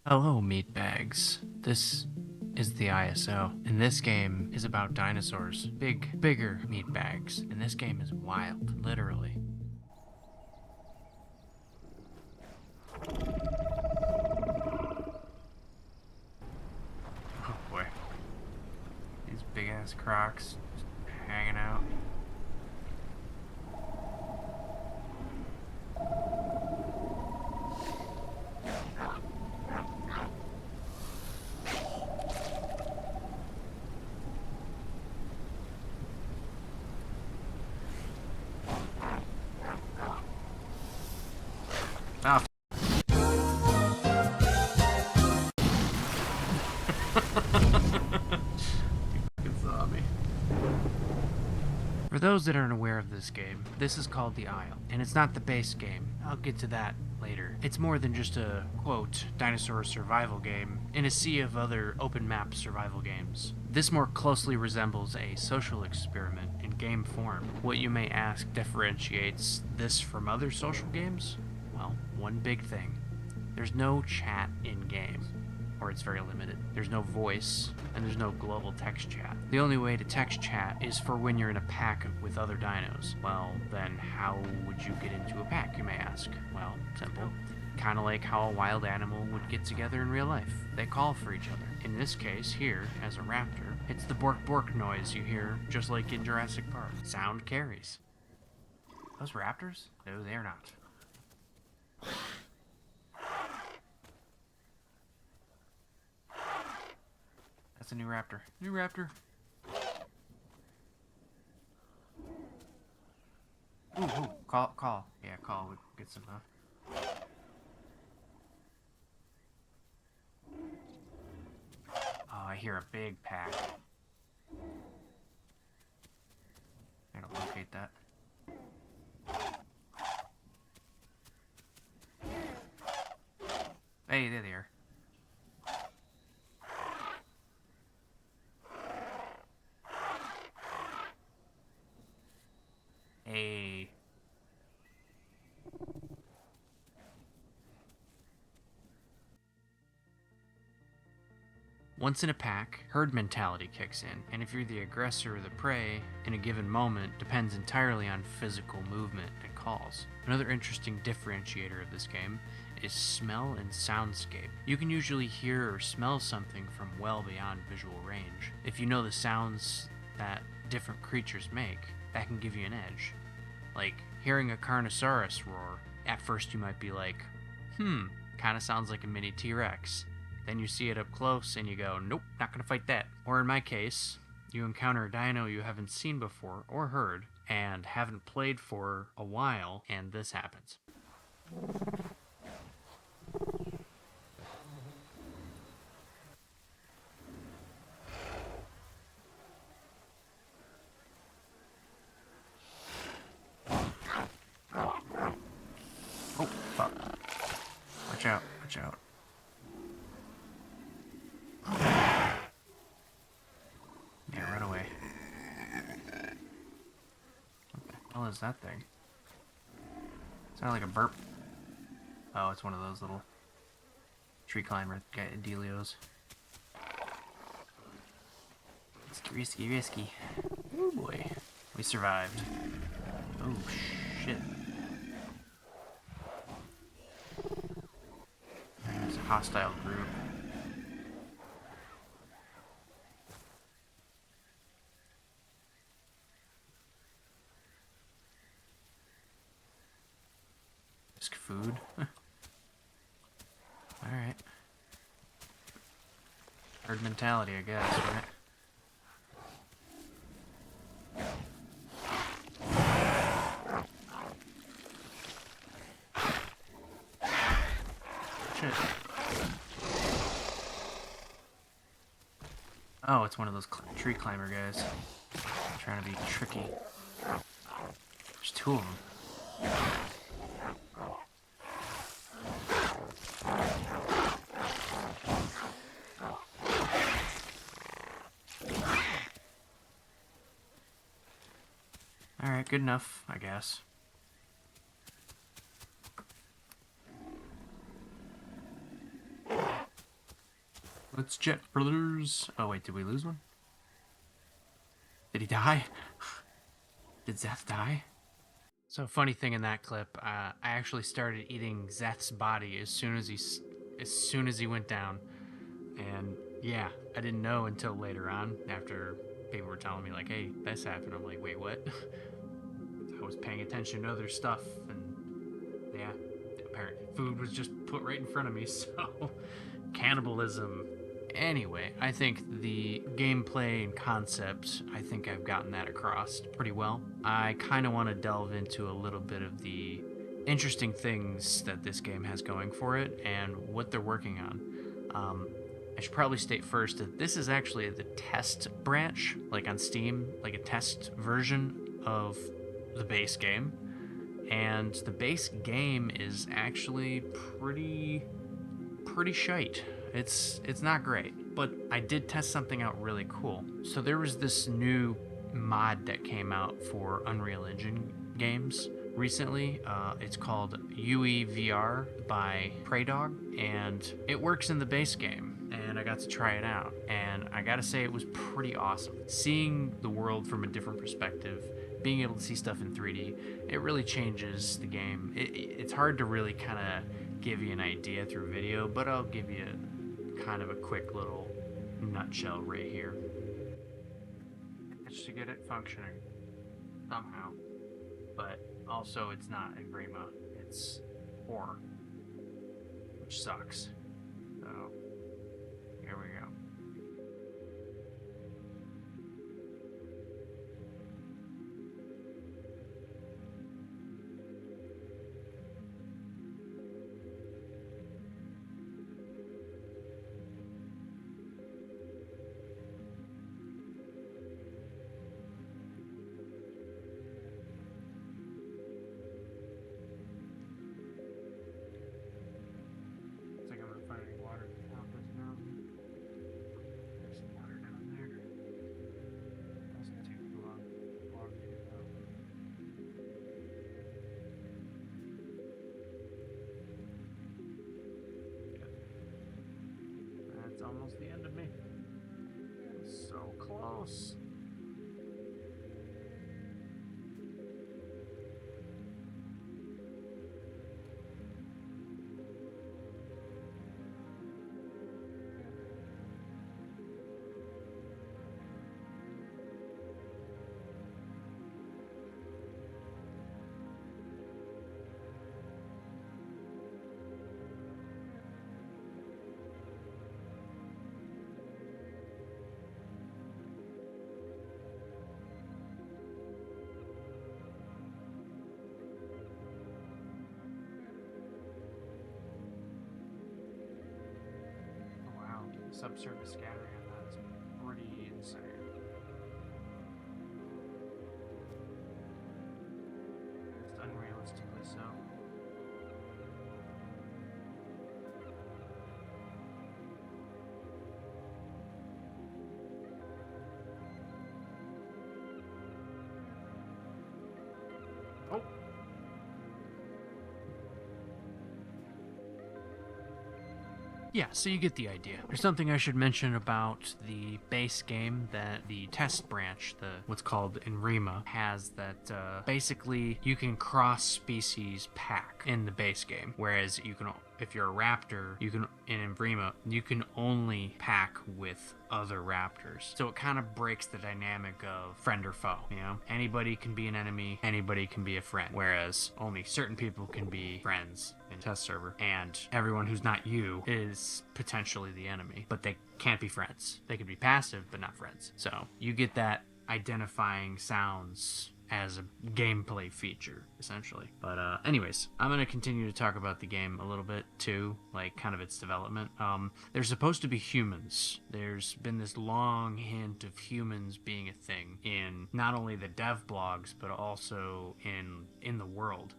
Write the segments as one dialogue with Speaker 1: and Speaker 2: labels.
Speaker 1: Hello, meatbags. This is the ISO, and this game is about dinosaurs. Bigger meatbags. And this game is wild, literally. Oh boy. These big ass crocs just hanging out. Oh, you fucking saw me. For those that aren't aware of this game, this is called the Isle, and it's not the base game. I'll get to that later. It's more than just a, quote, dinosaur survival game in a sea of other open map survival games. This more closely resembles a social experiment in game form. What you may ask differentiates this from other social games? Well, one big thing. There's no chat in-game, or it's very limited. There's no voice, and there's no global text chat. The only way to text chat is for when you're in a pack with other dinos. Well, then how would you get into a pack, you may ask? Well, simple. Kinda like how a wild animal would get together in real life. They call for each other. In this case, here, as a raptor, it's the bork bork noise you hear just like in Jurassic Park. Sound carries. Those raptors? No, they're not. That's a new raptor. New raptor. Ooh, call. Yeah, call would get some, Oh, I hear a big pack. I gotta locate that. Hey, there they are. Hey. Once in a pack, herd mentality kicks in, and if you're the aggressor or the prey in a given moment depends entirely on physical movement and calls. Another interesting differentiator of this game is smell and soundscape. You can usually hear or smell something from well beyond visual range. If you know the sounds that different creatures make, that can give you an edge. Like hearing a Carnosaurus roar, at first you might be like, kinda sounds like a mini T-Rex. Then you see it up close and you go, nope, not gonna fight that. Or in my case, you encounter a dino you haven't seen before or heard and haven't played for a while, and this happens. Oh, fuck. Watch out, watch out. Yeah, run away. What the hell is that thing? Sounded like a burp. Oh, it's one of those little tree climber dealios. It's risky. Oh boy. We survived. Oh shit. There's a hostile group. Risk food. Alright. Herd mentality, I guess, right? Shit. Oh, it's one of those tree climber guys. Trying to be tricky. There's two of them. Alright, good enough, I guess. Let's jet, brothers. Oh, wait, did we lose one? Did he die? Did Zeth die? So funny thing in that clip, I actually started eating Zeth's body as soon as he went down, and yeah, I didn't know until later on after people were telling me like, "Hey, this happened." I'm like, "Wait, what?" I was paying attention to other stuff, and yeah, apparently food was just put right in front of me. So cannibalism. Anyway, I think the gameplay and concept, I think I've gotten that across pretty well. I kind of want to delve into a little bit of the interesting things that this game has going for it and what they're working on. I should probably state first that this is actually the test branch, like on Steam, like a test version of the base game. And the base game is actually pretty shite. It's not great, but I did test something out really cool. So there was this new mod that came out for Unreal Engine games recently. It's called UEVR by praydog, and it works in the base game. And I got to try it out, and I gotta say it was pretty awesome. Seeing the world from a different perspective, being able to see stuff in 3D, it really changes the game. It's hard to really kind of give you an idea through video, but I'll give you kind of a quick little nutshell right here. Just to get it functioning somehow, but also it's not Evrima, it's horror, which sucks. So here we go. Almost the end of me. So close. Subsurface scattering on that is pretty insane. Just unrealistically so. Oh! Yeah, so you get the idea. There's something I should mention about the base game that the test branch, the what's called Evrima, has that basically you can cross-species pack in the base game, whereas you can, if you're a raptor, you can in Evrima, you can only pack with other raptors. So it kind of breaks the dynamic of friend or foe, you know? Anybody can be an enemy, anybody can be a friend, whereas only certain people can be friends in test server, and everyone who's not you is potentially the enemy, but they can't be friends. They can be passive, but not friends. So you get that identifying sounds as a gameplay feature, essentially. But anyways, I'm going to continue to talk about the game a little bit, too, like kind of its development. They're supposed to be humans. There's been this long hint of humans being a thing in not only the dev blogs, but also in the world.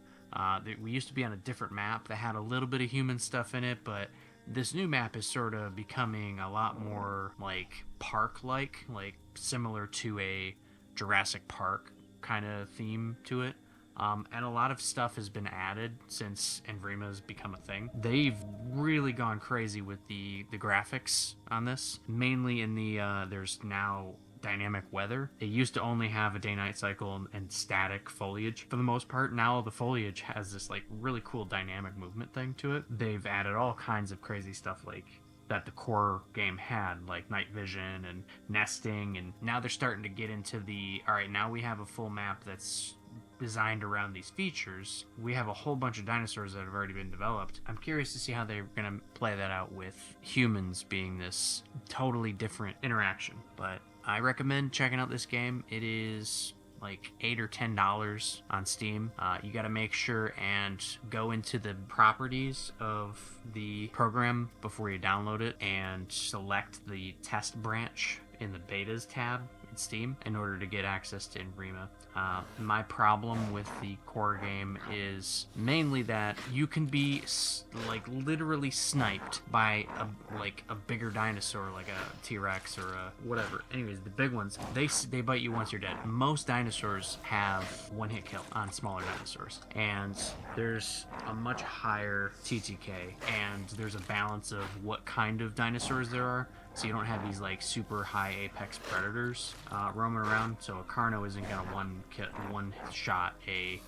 Speaker 1: We used to be on a different map that had a little bit of human stuff in it, but this new map is sort of becoming a lot more like park-like, like similar to a Jurassic Park kind of theme to it. And a lot of stuff has been added since Evrima has become a thing. They've really gone crazy with the graphics on this, mainly in the there's now dynamic weather. They used to only have a day-night cycle and static foliage for the most part. Now the foliage has this like really cool dynamic movement thing to it. They've added all kinds of crazy stuff like that the core game had, like night vision and nesting, and now they're starting to get into the, all right, now we have a full map that's designed around these features. We have a whole bunch of dinosaurs that have already been developed. I'm curious to see how they're going to play that out with humans being this totally different interaction. But I recommend checking out this game. It is like $8 or $10 on Steam. You got to make sure and go into the properties of the program before you download it and select the test branch in the betas tab in Steam in order to get access to Evrima. My problem with the core game is mainly that you can be like literally sniped by a bigger dinosaur, like a T-Rex or a whatever. Anyways, the big ones, they bite you once you're dead. Most dinosaurs have one-hit kill on smaller dinosaurs, and there's a much higher TTK, and there's a balance of what kind of dinosaurs there are. So you don't have these like super high apex predators roaming around. So a Carno isn't gonna one shot a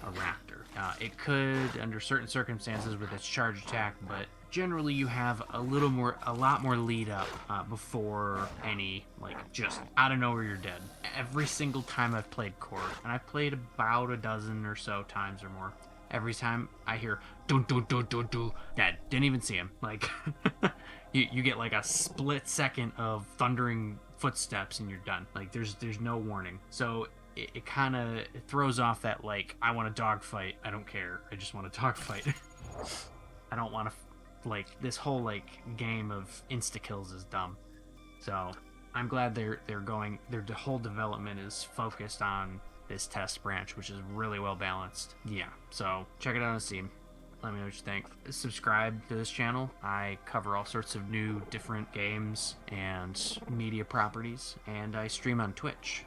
Speaker 1: raptor. It could under certain circumstances with its charge attack, but generally you have a lot more lead up before any like just out of nowhere you're dead. Every single time I've played core, and I've played about a dozen or so times or more. Every time I hear dun dun dun dun dun, dead. Didn't even see him. Like you get like a split second of thundering footsteps and you're done. Like there's no warning. So it kind of throws off that like I want a dogfight. I don't care. I just want a dogfight. I don't want to like this whole like game of insta kills is dumb. So I'm glad they're going. Their whole development is focused on this test branch, which is really well balanced. Yeah, so check it out on Steam. Let me know what you think. Subscribe to this channel. I cover all sorts of new different games and media properties, and I stream on Twitch.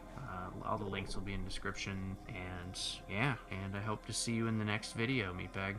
Speaker 1: All the links will be in the description, and yeah, and I hope to see you in the next video, meatbag.